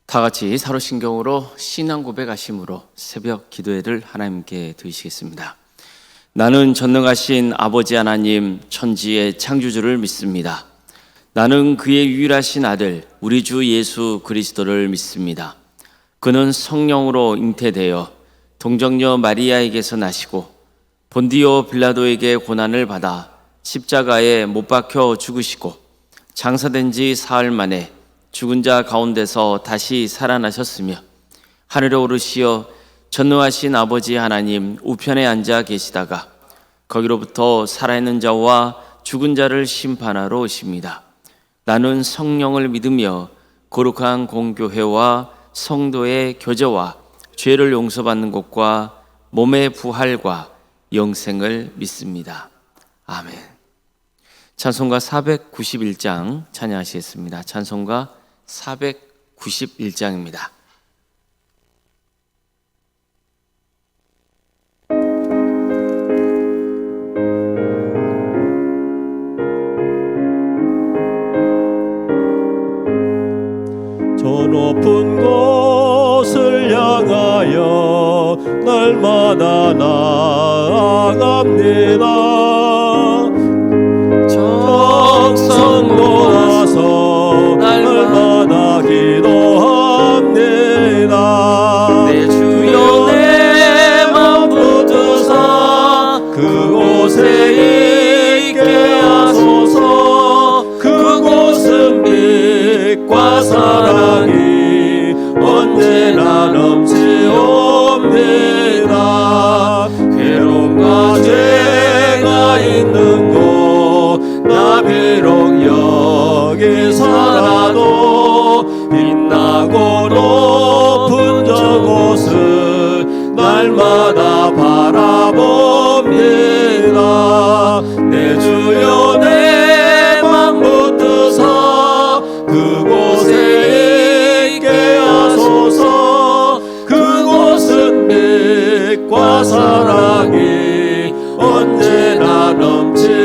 다 같이 사로신경으로 신앙 고백하심으로 새벽 기도회를 하나님께 드리시겠습니다. 나는 전능하신 아버지 하나님 천지의 창조주를 믿습니다. 나는 그의 유일하신 아들 우리 주 예수 그리스도를 믿습니다. 그는 성령으로 잉태되어 동정녀 마리아에게서 나시고 본디오 빌라도에게 고난을 받아 십자가에 못 박혀 죽으시고 장사된 지 사흘 만에 죽은 자 가운데서 다시 살아나셨으며 하늘에 오르시어 전능하신 아버지 하나님 우편에 앉아 계시다가 거기로부터 살아있는 자와 죽은 자를 심판하러 오십니다. 나는 성령을 믿으며 거룩한 공교회와 성도의 교제와 죄를 용서받는 것과 몸의 부활과 영생을 믿습니다. 아멘. 찬송가 491장 찬양하시겠습니다. 찬송가 491장입니다. 저 높은 곳을 향하여 날마다 나아갑니다. 정성 모아서 날마다 기도합니다. 내 주여 내 맘 붙드사 그곳에 있게 하소서. 그곳은 빛과 사랑이 언제나 넘치옵니다. 괴로움과 죄가 있는 곳 나 비록 여기 살아도 빛나고 높은 저곳을 날마다 바라봅니다. 내 주여 내 맘 붙드사 그곳에 있게 하소서. 그곳은 빛과 사랑이 언제나 넘치옵니다.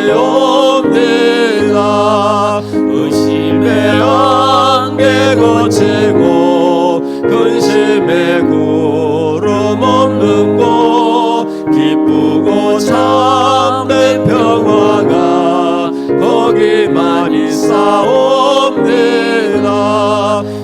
의심의 안개 거치고 근심의 구름 없는 곳 기쁘고 참된 평화가 거기만 있사옵니다.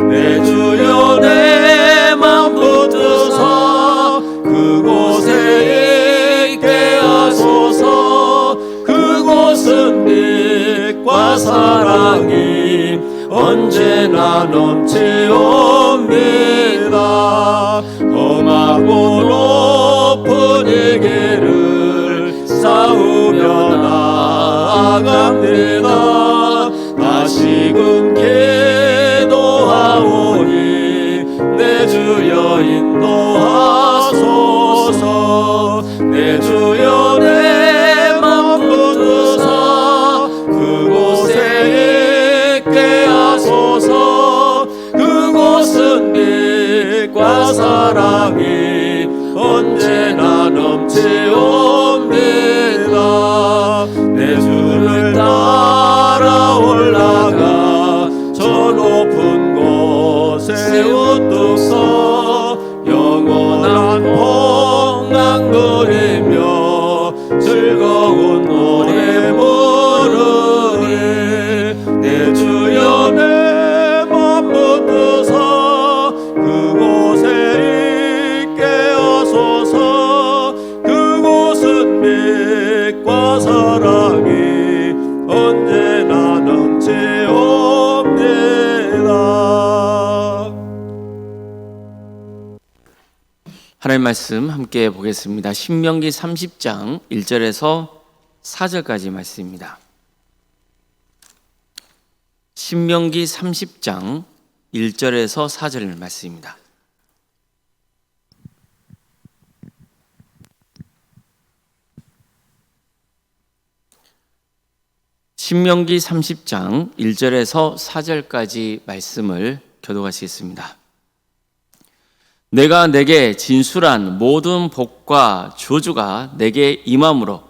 내 주여 내 맘 붙드사 그곳에 있게 하소서. 그곳은 빛과 사랑이 언제나 넘치옵니다. 험하고 높은 이 길을 싸우며 나아갑니다. 다시금 기도하오니 내 주여 인도하소서. 내 주여 내 맘 붙드사 그곳에 있게 하소서. 그곳은 빛과 사랑이 언제나 넘치옵니다. 내 주를 따라 올라가 저 높은 곳에 우뚝 서 영원한 풍랑 누리며 즐거운 노래 부르리. 내 주여 내 맘 붙드사 그곳에 있게 하소서. 그곳은 빛과 사랑이 언제나 넘치옵니다. 하나님 말씀 함께 보겠습니다. 신명기 30장 1절에서 4절까지 말씀입니다. 신명기 30장 1절에서 4절 말씀입니다. 신명기 30장 1절에서 4절까지 말씀을 교독하시겠습니다. 내가 내게 진술한 모든 복과 저주가 내게 임함으로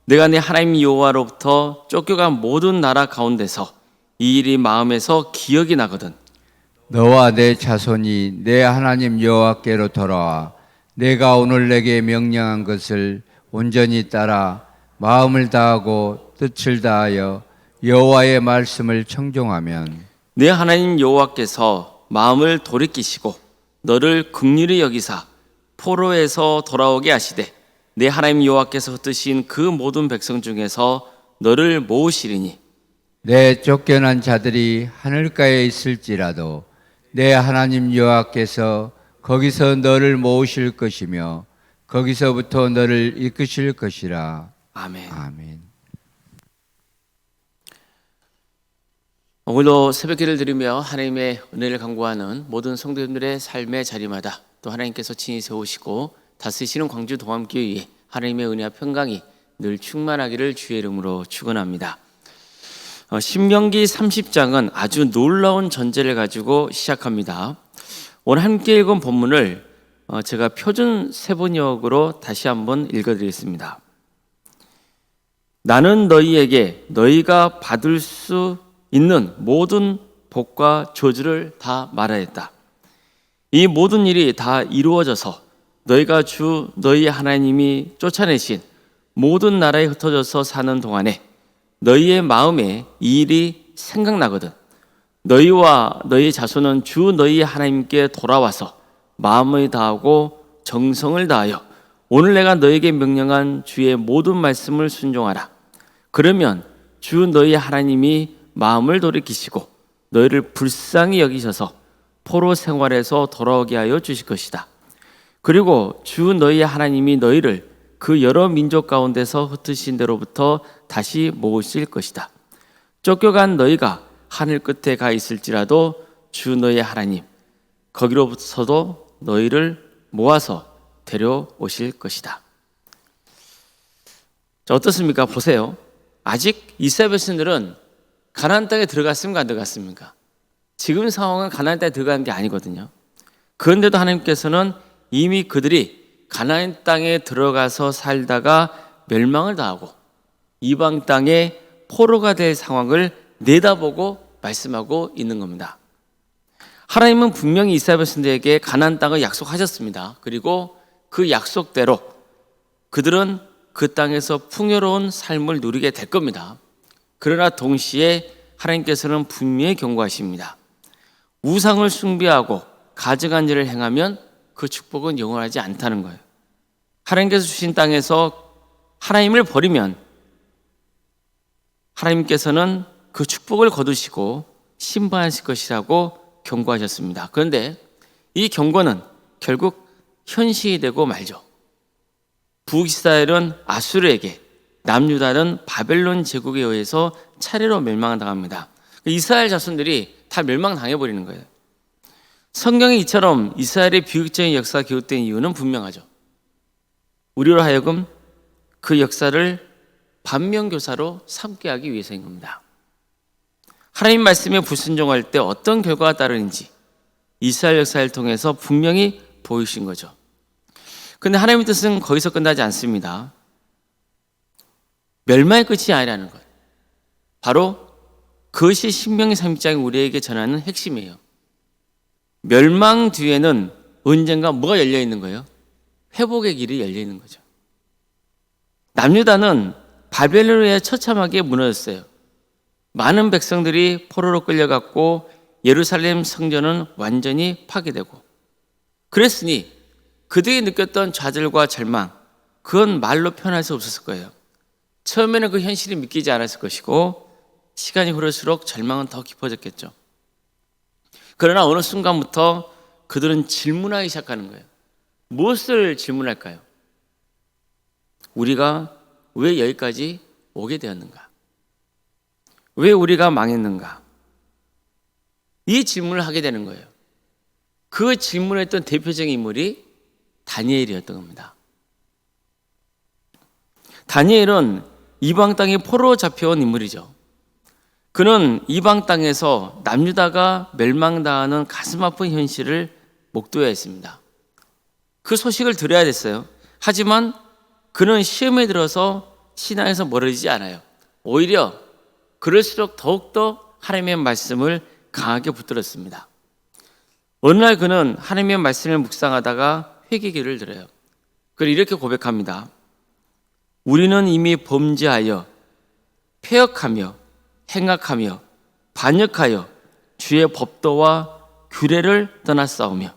내가 내 하나님 여호와로부터 쫓겨간 모든 나라 가운데서 이 일이 마음에서 기억이 나거든 너와 내 자손이 내 하나님 여호와께로 돌아와 내가 오늘 내게 명령한 것을 온전히 따라 마음을 다하고 뜻을 다하여 여호와의 말씀을 청종하면 내 하나님 여호와께서 마음을 돌이키시고 너를 긍휼히 여기사 포로에서 돌아오게 하시되 내 하나님 여호와께서 흩으신 그 모든 백성 중에서 너를 모으시리니 내 쫓겨난 자들이 하늘가에 있을지라도 내 하나님 여호와께서 거기서 너를 모으실 것이며 거기서부터 너를 이끄실 것이라. 아멘. 아멘. 오늘도 새벽기를 드리며 하나님의 은혜를 간구하는 모든 성도님들의 삶의 자리마다 또 하나님께서 친히 세우시고 다스리시는 광주 동암교회에 하나님의 은혜와 평강이 늘 충만하기를 주의 이름으로 축원합니다. 신명기 30장은 아주 놀라운 전제를 가지고 시작합니다. 오늘 함께 읽은 본문을 제가 표준 세번역으로 다시 한번 읽어드리겠습니다. 나는 너희에게 너희가 받을 수 있는 모든 복과 저주를 다 말하였다. 이 모든 일이 다 이루어져서 너희가 주 너희 하나님이 쫓아내신 모든 나라에 흩어져서 사는 동안에 너희의 마음에 이 일이 생각나거든 너희와 너희 자손은 주 너희 하나님께 돌아와서 마음을 다하고 정성을 다하여 오늘 내가 너희에게 명령한 주의 모든 말씀을 순종하라. 그러면 주 너희 하나님이 마음을 돌이키시고 너희를 불쌍히 여기셔서 포로 생활에서 돌아오게 하여 주실 것이다. 그리고 주 너희 하나님이 너희를 그 여러 민족 가운데서 흩으신 데로부터 다시 모으실 것이다. 쫓겨간 너희가 하늘 끝에 가 있을지라도 주 너희 하나님 거기로부터도 너희를 모아서 데려오실 것이다. 자, 어떻습니까? 보세요. 아직 이스라엘 백성들은 가나안 땅에 들어갔습니까? 안 들어갔습니까? 지금 상황은 가나안 땅에 들어가는 게 아니거든요. 그런데도 하나님께서는 이미 그들이 가나안 땅에 들어가서 살다가 멸망을 당하고 이방 땅에 포로가 될 상황을 내다보고 말씀하고 있는 겁니다. 하나님은 분명히 이스라엘 백성들에게 가나안 땅을 약속하셨습니다. 그리고 그 약속대로 그들은 그 땅에서 풍요로운 삶을 누리게 될 겁니다. 그러나 동시에 하나님께서는 분명히 경고하십니다. 우상을 숭배하고 가증한 일을 행하면 그 축복은 영원하지 않다는 거예요. 하나님께서 주신 땅에서 하나님을 버리면 하나님께서는 그 축복을 거두시고 심판하실 것이라고 경고하셨습니다. 그런데 이 경고는 결국 현실이 되고 말죠. 북이스라엘은 아수르에게, 남유다는 바벨론 제국에 의해서 차례로 멸망당합니다. 이스라엘 자손들이 다 멸망당해버리는 거예요. 성경에 이처럼 이스라엘의 비극적인 역사가 기록된 이유는 분명하죠. 우리로 하여금 그 역사를 반면교사로 삼게 하기 위해서인 겁니다. 하나님 말씀에 불순종할 때 어떤 결과가 따르는지 이스라엘 역사를 통해서 분명히 보이신 거죠. 그런데 하나님의 뜻은 거기서 끝나지 않습니다. 멸망의 끝이 아니라는 것. 바로 그것이 신명기 30장이 우리에게 전하는 핵심이에요. 멸망 뒤에는 언젠가 뭐가 열려 있는 거예요? 회복의 길이 열려 있는 거죠. 남유다는 바벨론에 처참하게 무너졌어요. 많은 백성들이 포로로 끌려갔고 예루살렘 성전은 완전히 파괴되고 그랬으니 그들이 느꼈던 좌절과 절망 그건 말로 표현할 수 없었을 거예요. 처음에는 그 현실이 믿기지 않았을 것이고 시간이 흐를수록 절망은 더 깊어졌겠죠. 그러나 어느 순간부터 그들은 질문하기 시작하는 거예요. 무엇을 질문할까요? 우리가 왜 여기까지 오게 되었는가? 왜 우리가 망했는가? 이 질문을 하게 되는 거예요. 그 질문을 했던 대표적인 인물이 다니엘이었던 겁니다. 다니엘은 이방 땅에 포로로 잡혀온 인물이죠. 그는 이방 땅에서 남유다가 멸망당하는 가슴 아픈 현실을 목도해야 했습니다. 그 소식을 들어야 됐어요. 하지만 그는 시험에 들어서 신앙에서 멀어지지 않아요. 오히려 그럴수록 더욱더 하나님의 말씀을 강하게 붙들었습니다. 어느 날 그는 하나님의 말씀을 묵상하다가 회개기를 들어요. 그리고 이렇게 고백합니다. 우리는 이미 범죄하여 패역하며 행악하며 반역하여 주의 법도와 규례를 떠났사오며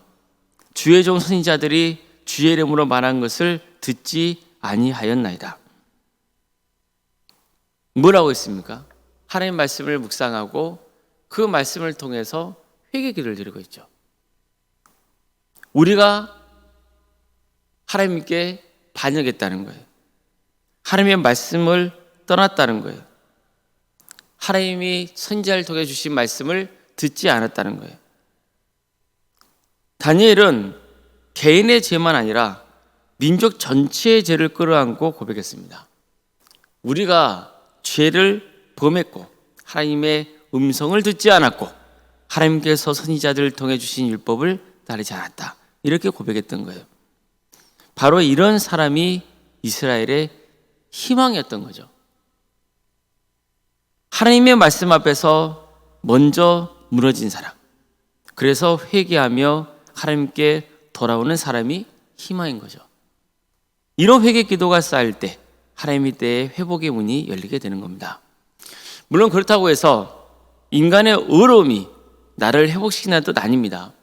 주의 종 선지자들이 주의 이름으로 말한 것을 듣지 아니하였나이다. 뭐라고 했습니까? 하나님 말씀을 묵상하고 그 말씀을 통해서 회개기를 드리고 있죠. 우리가 하나님께 반역했다는 거예요. 하나님의 말씀을 떠났다는 거예요. 하나님이 선지자를 통해 주신 말씀을 듣지 않았다는 거예요. 다니엘은 개인의 죄만 아니라 민족 전체의 죄를 끌어안고 고백했습니다. 우리가 죄를 범했고 하나님의 음성을 듣지 않았고 하나님께서 선지자들을 통해 주신 율법을 따르지 않았다. 이렇게 고백했던 거예요. 바로 이런 사람이 이스라엘의 희망이었던 거죠. 하나님의 말씀 앞에서 먼저 무너진 사람, 그래서 회개하며 하나님께 돌아오는 사람이 희망인 거죠. 이런 회개 기도가 쌓일 때 하나님의 때에 회복의 문이 열리게 되는 겁니다. 물론 그렇다고 해서 인간의 의로움이 나를 회복시키는 뜻 아닙니다.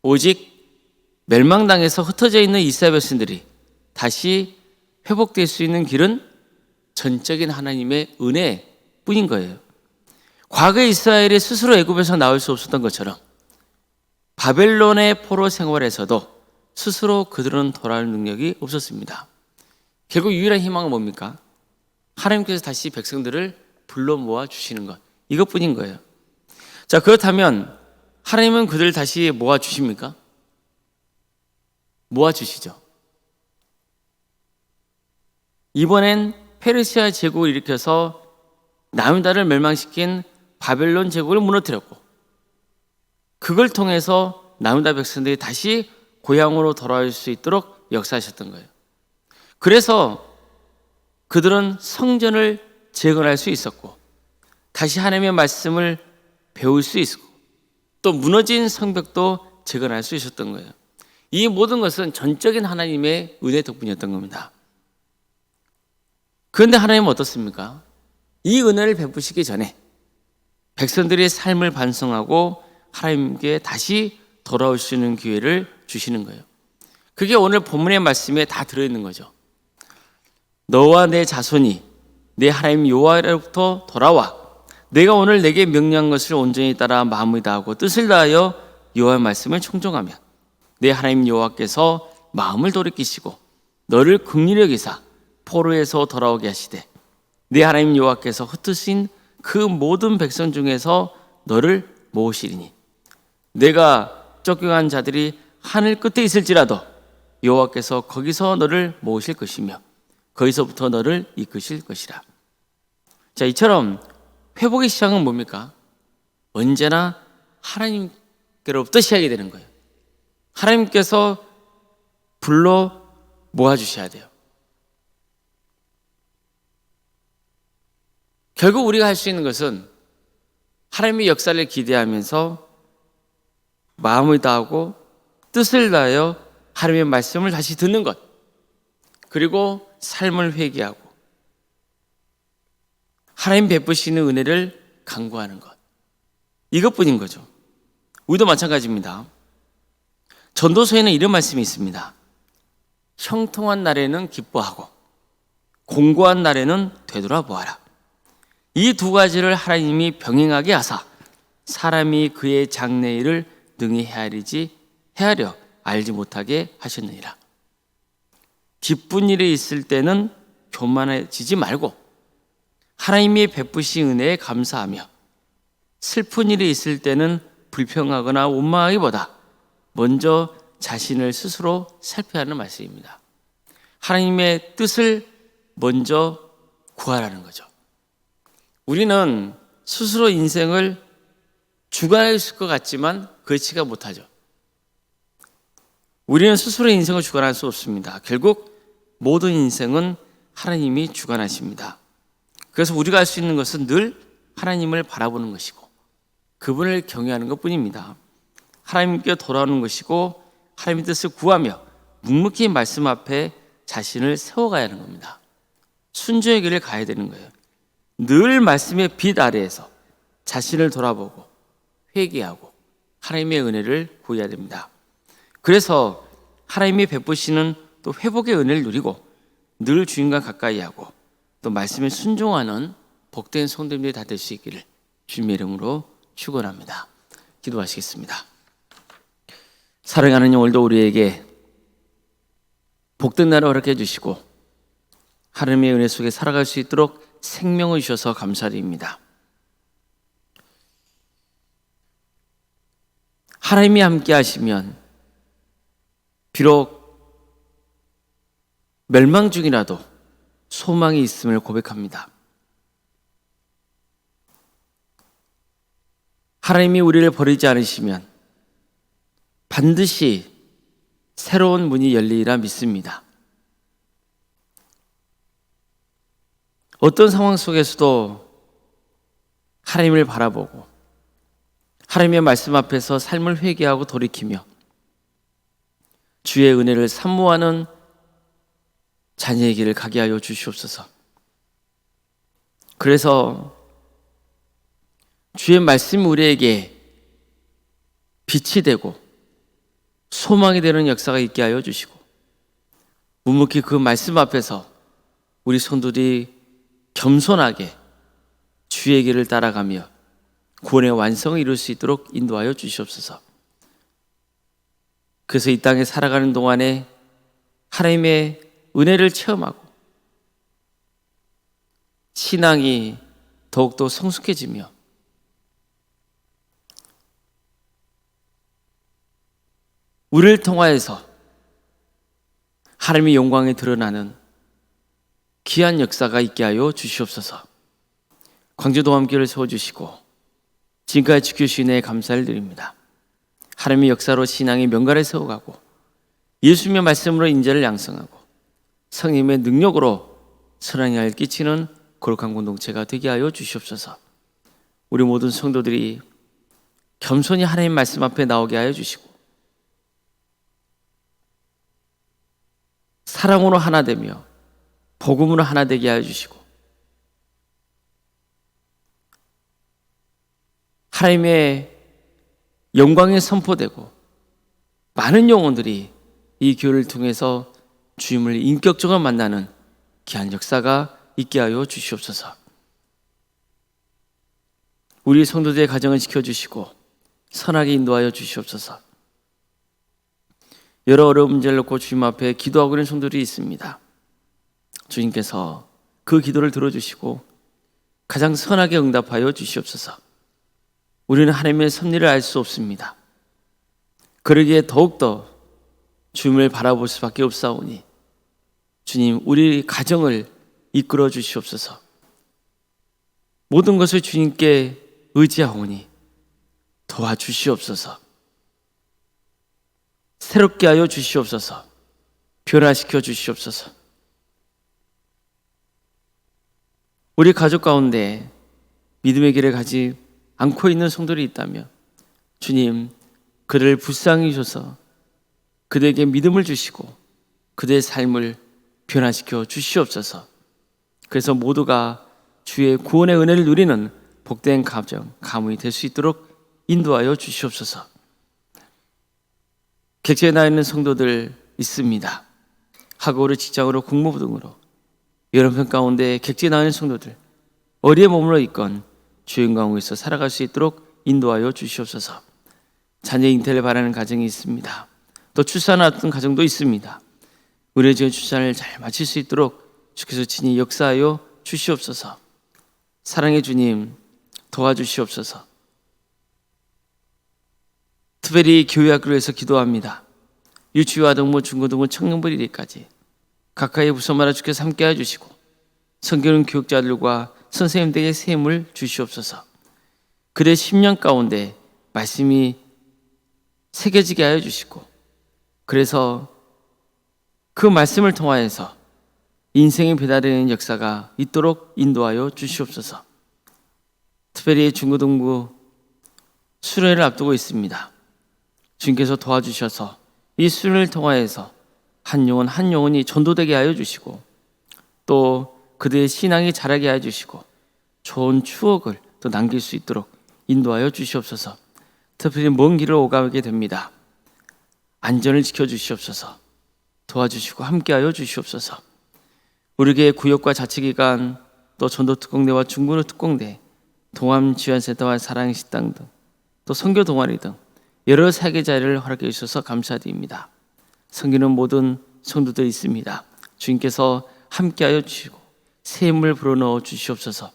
오직 멸망당해서 흩어져 있는 이스라엘 백성들이 다시 회복될 수 있는 길은 전적인 하나님의 은혜뿐인 거예요. 과거 이스라엘이 스스로 애굽에서 나올 수 없었던 것처럼 바벨론의 포로 생활에서도 스스로 그들은 돌아올 능력이 없었습니다. 결국 유일한 희망은 뭡니까? 하나님께서 다시 백성들을 불러 모아 주시는 것, 이것뿐인 거예요. 자, 그렇다면 하나님은 그들을 다시 모아 주십니까? 모아 주시죠. 이번엔 페르시아 제국을 일으켜서 남유다를 멸망시킨 바벨론 제국을 무너뜨렸고 그걸 통해서 남유다 백성들이 다시 고향으로 돌아올 수 있도록 역사하셨던 거예요. 그래서 그들은 성전을 재건할 수 있었고 다시 하나님의 말씀을 배울 수 있었고 또 무너진 성벽도 재건할 수 있었던 거예요. 이 모든 것은 전적인 하나님의 은혜 덕분이었던 겁니다. 그런데 하나님은 어떻습니까? 이 은혜를 베푸시기 전에 백성들의 삶을 반성하고 하나님께 다시 돌아올 수 있는 기회를 주시는 거예요. 그게 오늘 본문의 말씀에 다 들어있는 거죠. 너와 내 자손이 내 하나님 여호와로부터 돌아와 내가 오늘 내게 명령한 것을 온전히 따라 마음을 다하고 뜻을 다하여 여호와의 말씀을 청종하면 내 하나님 여호와께서 마음을 돌이키시고 너를 긍휼히 여기사 포로에서 돌아오게 하시되 내 하나님 여호와께서 흩으신 그 모든 백성 중에서 너를 모으시리니 내가 쫓겨간 자들이 하늘 끝에 있을지라도 여호와께서 거기서 너를 모으실 것이며 거기서부터 너를 이끄실 것이라. 자, 이처럼 회복의 시작은 뭡니까? 언제나 하나님께로부터 시작이 되는 거예요. 하나님께서 불러 모아주셔야 돼요. 결국 우리가 할 수 있는 것은 하나님의 역사를 기대하면서 마음을 다하고 뜻을 다하여 하나님의 말씀을 다시 듣는 것, 그리고 삶을 회개하고 하나님 베푸시는 은혜를 간구하는 것, 이것뿐인 거죠. 우리도 마찬가지입니다. 전도서에는 이런 말씀이 있습니다. 형통한 날에는 기뻐하고 공고한 날에는 되돌아보아라. 이 두 가지를 하나님이 병행하게 하사 사람이 그의 장래일을 능히 헤아려 알지 못하게 하셨느니라. 기쁜 일이 있을 때는 교만해지지 말고 하나님이 베푸신 은혜에 감사하며 슬픈 일이 있을 때는 불평하거나 원망하기보다 먼저 자신을 스스로 살펴야 하는 말씀입니다. 하나님의 뜻을 먼저 구하라는 거죠. 우리는 스스로 인생을 주관할 수 있을 것 같지만 그렇지가 못하죠. 우리는 스스로 인생을 주관할 수 없습니다. 결국 모든 인생은 하나님이 주관하십니다. 그래서 우리가 할 수 있는 것은 늘 하나님을 바라보는 것이고 그분을 경외하는 것뿐입니다. 하나님께 돌아오는 것이고 하나님의 뜻을 구하며 묵묵히 말씀 앞에 자신을 세워가야 하는 겁니다. 순종의 길을 가야 되는 거예요. 늘 말씀의 빛 아래에서 자신을 돌아보고 회개하고 하나님의 은혜를 구해야 됩니다. 그래서 하나님이 베푸시는 또 회복의 은혜를 누리고 늘 주님과 가까이 하고 또 말씀에 순종하는 복된 성도님들이 다 될 수 있기를 주님의 이름으로 축원합니다. 기도하시겠습니다. 사랑하는 오늘도 우리에게 복된 날을 허락해 주시고 하나님의 은혜 속에 살아갈 수 있도록 생명을 주셔서 감사드립니다. 하나님이 함께 하시면 비록 멸망 중이라도 소망이 있음을 고백합니다. 하나님이 우리를 버리지 않으시면 반드시 새로운 문이 열리리라 믿습니다. 어떤 상황 속에서도 하나님을 바라보고 하나님의 말씀 앞에서 삶을 회개하고 돌이키며 주의 은혜를 사모하는 자녀의 길을 가게 하여 주시옵소서. 그래서 주의 말씀이 우리에게 빛이 되고 소망이 되는 역사가 있게 하여 주시고 묵묵히 그 말씀 앞에서 우리 성도들이 겸손하게 주의 길을 따라가며 구원의 완성을 이룰 수 있도록 인도하여 주시옵소서. 그래서 이 땅에 살아가는 동안에 하나님의 은혜를 체험하고 신앙이 더욱더 성숙해지며 우리를 통하여서 하나님의 영광이 드러나는 귀한 역사가 있게 하여 주시옵소서. 광주동암교회를 세워주시고 지금까지 지켜주신 은혜에 감사를 드립니다. 하나님의 역사로 신앙의 명가를 세워가고 예수님의 말씀으로 인자를 양성하고 성령의 능력으로 선한 영향을 끼치는 거룩한 공동체가 되게 하여 주시옵소서. 우리 모든 성도들이 겸손히 하나님 말씀 앞에 나오게 하여 주시고 사랑으로 하나 되며 복음으로 하나 되게 하여 주시고 하나님의 영광이 선포되고 많은 영혼들이 이 교회를 통해서 주님을 인격적으로 만나는 귀한 역사가 있게 하여 주시옵소서. 우리 성도들의 가정을 지켜주시고 선하게 인도하여 주시옵소서. 여러 어려운 문제를 놓고 주님 앞에 기도하고 있는 성도들이 있습니다. 주님께서 그 기도를 들어주시고 가장 선하게 응답하여 주시옵소서. 우리는 하나님의 섭리를 알 수 없습니다. 그러기에 더욱더 주님을 바라볼 수밖에 없사오니 주님, 우리 가정을 이끌어 주시옵소서. 모든 것을 주님께 의지하오니 도와주시옵소서. 새롭게 하여 주시옵소서. 변화시켜 주시옵소서. 우리 가족 가운데 믿음의 길을 가지 않고 있는 성도들이 있다면 주님, 그들을 불쌍히 주셔서 그들에게 믿음을 주시고 그들의 삶을 변화시켜 주시옵소서. 그래서 모두가 주의 구원의 은혜를 누리는 복된 가정, 가문이 될 수 있도록 인도하여 주시옵소서. 객지에 나와 있는 성도들 있습니다. 학업으로, 직장으로, 공무부 등으로 여러분 가운데 객지에 나와 있는 성도들 어디에 머물러 있건 주의 영광 위에서 살아갈 수 있도록 인도하여 주시옵소서. 자녀 잉태를 바라는 가정이 있습니다. 또 출산 앞둔 가정도 있습니다. 우리의 출산을 잘 마칠 수 있도록 주께서 친히 역사하여 주시옵소서. 사랑의 주님, 도와주시옵소서. 특별히 교회 학교를 위해서 기도합니다. 유치와 등부, 중고등부, 청년부 1위까지 가까이 부서마다 주께서 함께해 주시고 성경 교육자들과 선생님들에게 새 힘을 주시옵소서. 그들의 10년 가운데 말씀이 새겨지게 하여 주시고 그래서 그 말씀을 통하여서 인생이 배달되는 역사가 있도록 인도하여 주시옵소서. 특별히 중고등부 수련회를 앞두고 있습니다. 주님께서 도와주셔서 이 수련을 통하여서 한 영혼 한 영혼이 전도되게 하여 주시고 또 그들의 신앙이 자라게 하여 주시고 좋은 추억을 또 남길 수 있도록 인도하여 주시옵소서. 특별히 먼 길을 오가게 됩니다. 안전을 지켜주시옵소서. 도와주시고 함께하여 주시옵소서. 우리 교회 구역과 자치기관 또 전도특공대와 중군의 특공대, 동암지원센터와 사랑식당 등 또 선교 동아리 등 여러 사역의 자리를 허락해 주셔서 감사드립니다. 섬기는 모든 성도들이 있습니다. 주님께서 함께하여 주시고 새 힘을 불어넣어 주시옵소서.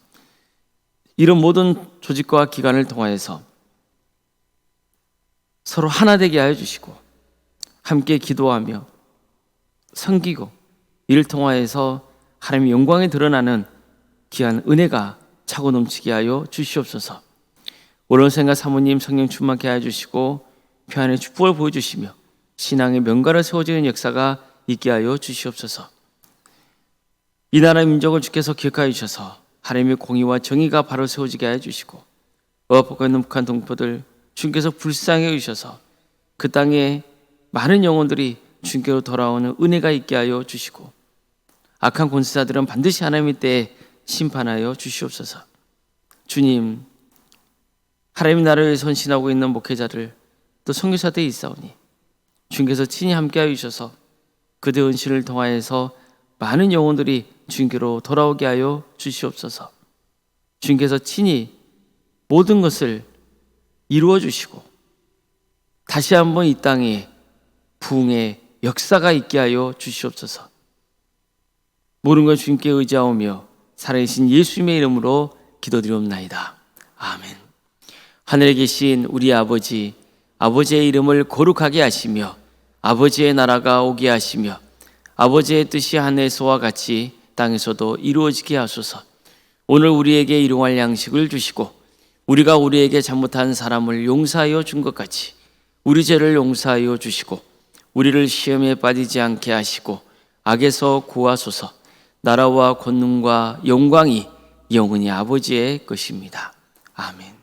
이런 모든 조직과 기관을 통하여서 서로 하나 되게 하여 주시고 함께 기도하며 섬기고 이를 통하여서 하나님의 영광이 드러나는 귀한 은혜가 차고 넘치게 하여 주시옵소서. 오른생과 사모님 성령 충만케 하여 주시고 평안의 축복을 보여주시며 신앙의 명가를 세워지는 역사가 있게 하여 주시옵소서. 이 나라 민족을 주께서 기억하여 주셔서 하나님의 공의와 정의가 바로 세워지게 하여 주시고 억압받고 있는 북한 동포들 주님께서 불쌍히 여기셔서 그 땅에 많은 영혼들이 주님께로 돌아오는 은혜가 있게 하여 주시고 악한 권세자들은 반드시 하나님의 때에 심판하여 주시옵소서. 주님, 하나님의 나라를 위해 헌신하고 있는 목회자들 또 선교사들이 있사오니 주님께서 친히 함께하여 주셔서 그들의 헌신을 통하여서 많은 영혼들이 주님께로 돌아오게 하여 주시옵소서. 주님께서 친히 모든 것을 이루어 주시고 다시 한번 이 땅에 부흥의 역사가 있게 하여 주시옵소서. 모든 걸 주님께 의지하오며 살아계신 예수님의 이름으로 기도드리옵나이다. 아멘. 하늘에 계신 우리 아버지, 아버지의 이름을 거룩하게 하시며 아버지의 나라가 오게 하시며 아버지의 뜻이 하늘에서와 같이 땅에서도 이루어지게 하소서. 오늘 우리에게 일용할 양식을 주시고 우리가 우리에게 잘못한 사람을 용서하여 준 것 같이 우리 죄를 용서하여 주시고 우리를 시험에 빠지지 않게 하시고 악에서 구하소서. 나라와 권능과 영광이 영원히 아버지의 것입니다. 아멘.